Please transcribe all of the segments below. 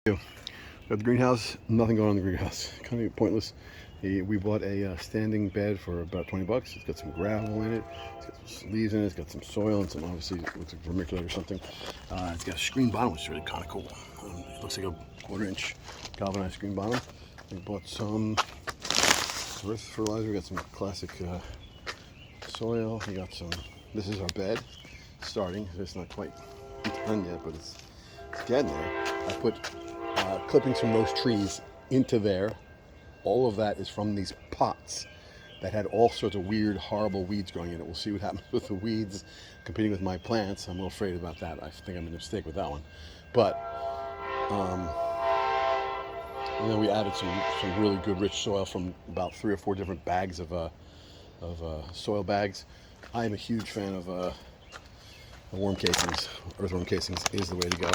Got the greenhouse, nothing going on in the greenhouse. Kind of pointless. We bought a standing bed for about 20 bucks. It's got some gravel in it, it's got some leaves in it, it's got some soil and some, obviously, it looks like vermiculite or something. It's got a screen bottom, which is really kind of cool. It looks like a 1/4-inch galvanized screen bottom. We bought some earth fertilizer, we got some classic soil, we got some, this is our bed, starting, it's not quite done yet, but it's getting there. I put clippings from those trees into there. All of that is from these pots that had all sorts of weird, horrible weeds growing in it. We'll see what happens with the weeds competing with my plants. I'm a little afraid about that. I think I'm in a mistake with that one. But, and then we added some really good rich soil from about 3 or 4 different bags of soil bags. I am a huge fan of worm casings. Earthworm casings is the way to go.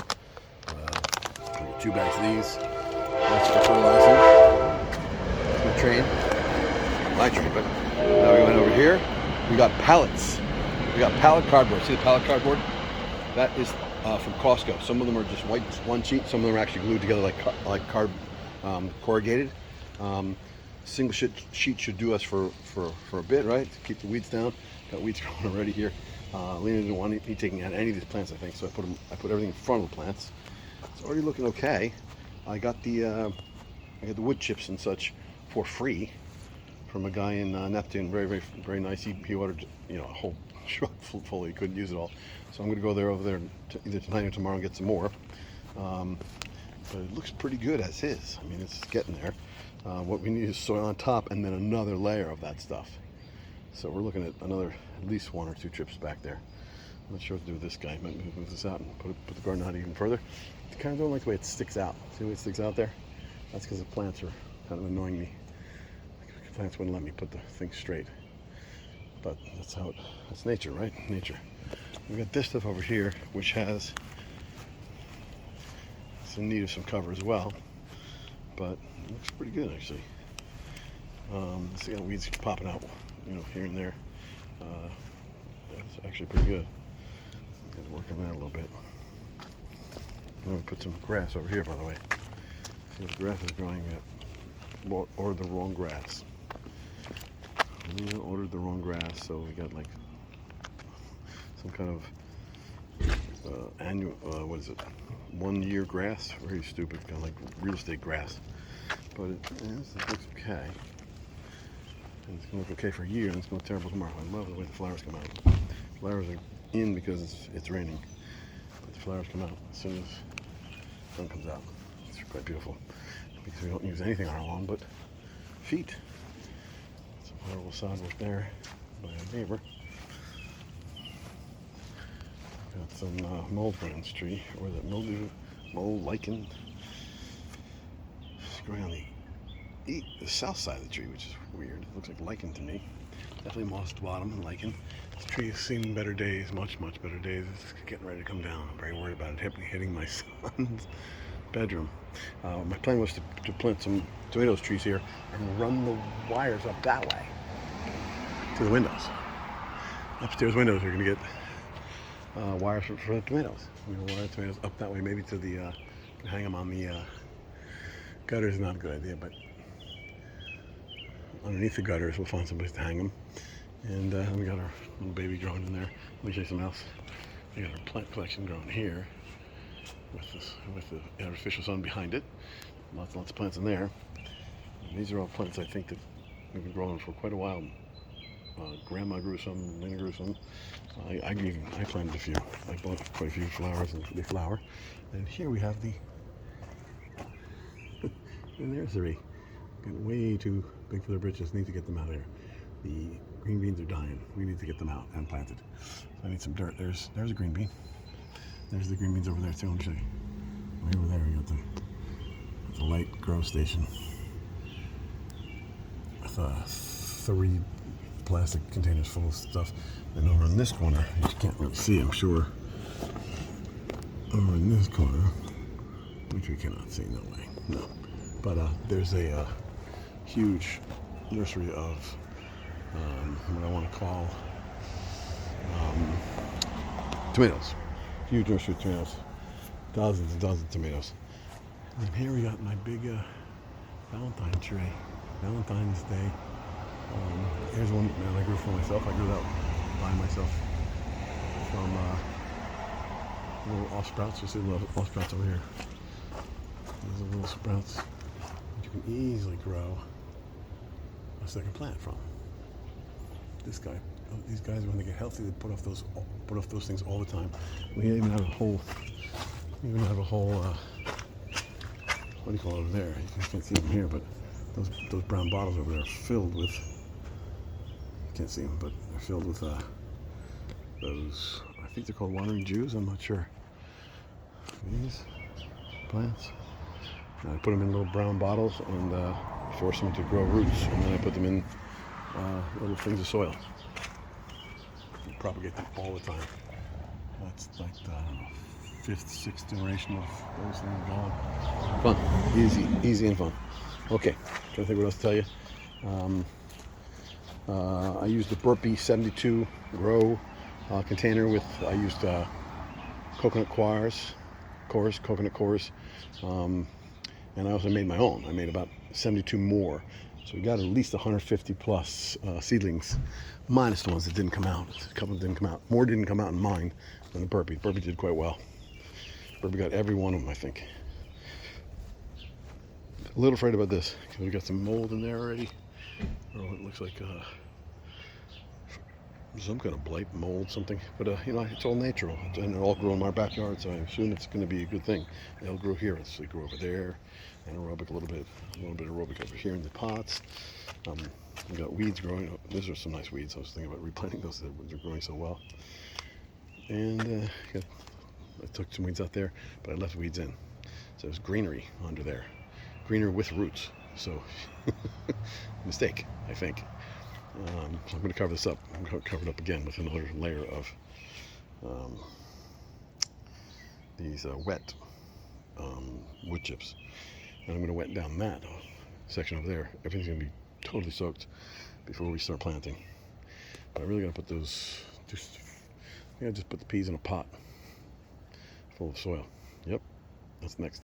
2 bags of these. That's for fertilizing. That's my train. My train, but now we went over here. We got pallets. We got pallet cardboard. See the pallet cardboard? That is from Costco. Some of them are just white, one sheet. Some of them are actually glued together like corrugated. Single sheet should do us for a bit, right? To keep the weeds down. Got weeds growing already here. Lena didn't want me taking out any of these plants, I think, so I put everything in front of the plants. It's already looking okay. I got the wood chips and such for free from a guy in Neptune. Very nice. He ordered a whole truck full. He couldn't use it all, so I'm going to go over there either tonight or tomorrow and get some more. But it looks pretty good as is. I mean, it's getting there. What we need is soil on top and then another layer of that stuff. So we're looking at at least 1 or 2 trips back there. I'm not sure what to do with this guy. Might move this out and put the garden out even further. I kind of don't like the way it sticks out. See the way it sticks out there? That's because the plants are kind of annoying me. The plants wouldn't let me put the thing straight. But that's nature, right? Nature. We've got this stuff over here, which has some need of some cover as well. But it looks pretty good, actually. See how weeds popping out, here and there. That's actually pretty good. Got to work on that a little bit. I'm going to put some grass over here, by the way. See, the grass is growing at, or the wrong grass. We ordered the wrong grass, so we got like some kind of annual, 1-year grass. Very stupid, kind of like real estate grass. But it looks okay. And it's going to look okay for a year, and it's going to look terrible tomorrow. I love the way the flowers come out. Flowers are in because it's raining. But the flowers come out as soon as the sun comes out. It's quite beautiful. Because we don't use anything on our lawn but feet. Some horrible sodwork there by a neighbor. Got some mold growing on this tree, or that mildew, mold, lichen. It's growing on the south side of the tree, which is weird. It looks like lichen to me. Definitely moss to bottom and lichen. This tree has seen better days, much better days. It's getting ready to come down. I'm very worried about it hitting my son's bedroom. My plan was to plant some tomatoes trees here and run the wires up that way to the windows. Upstairs windows are going to get wires for the tomatoes. I'm going to wire tomatoes up that way, maybe to the, hang them on the gutters. Is not a good idea, but underneath the gutters we'll find some place to hang them. And we got our little baby growing in there. Let me show you something else. We got our plant collection growing here with the artificial sun behind it. Lots of plants in there. And these are all plants I think that we've been growing for quite a while. Grandma grew some, Lena grew some. I planted a few. I bought quite a few flowers and they flower. And here we have the nursery. Getting way too big for their britches. Need to get them out of there. The green beans are dying. We need to get them out and planted. So I need some dirt. There's a green bean. There's the green beans over there too. Let me show you. Way over there we got the light grow station with 3 plastic containers full of stuff. And over in this corner, you can't really see, I'm sure. Over in this corner, which we cannot see, no way, no. But there's a huge nursery of what I want to call tomatoes. Huge nursery of tomatoes. Dozens and dozens of tomatoes. And here we got my big Valentine tree. Valentine's Day. Here's one that I grew for myself. I grew that by myself from little off sprouts. You see the little off sprouts over here. These are little sprouts that you can easily grow a second plant from. This guy, these guys, when they get healthy, they put off those things all the time. We even have a whole, what do you call it over there? You can't see them here, but those brown bottles over there are filled with. You can't see them, but they're filled with those. I think they're called wandering Jews. I'm not sure. These plants. And I put them in little brown bottles and force them to grow roots, and then I put them in little things of soil. I propagate them all the time. That's like the, I don't know, 5th, 6th generation of those things going. Fun, easy and fun. Okay, trying to think what else to tell you. I used the Burpee 72 grow container with. I used coconut cores, and I also made my own. I made about 72 more. So we got at least 150 plus seedlings, minus the ones that didn't come out. A couple didn't come out. More didn't come out in mine than the Burpee. Burpee did quite well. Burpee got every one of them, I think. A little afraid about this because we got some mold in there already. Oh, it looks like some kind of blight, mold, something. But it's all natural, and it all grew in our backyard, so I assume it's going to be a good thing. It'll grow here. It'll grow over there. Anaerobic, a little bit aerobic over here in the pots. We got weeds growing. Oh, those are some nice weeds. I was thinking about replanting those. They're growing so well. And I took some weeds out there, but I left weeds in. So there's greenery under there. Greenery with roots. So, mistake, I think. So I'm going to cover this up. I'm going to cover it up again with another layer of these wet wood chips. And I'm going to wet down that section over there. Everything's going to be totally soaked before we start planting. But I really got to put those, just put the peas in a pot full of soil. Yep, that's next.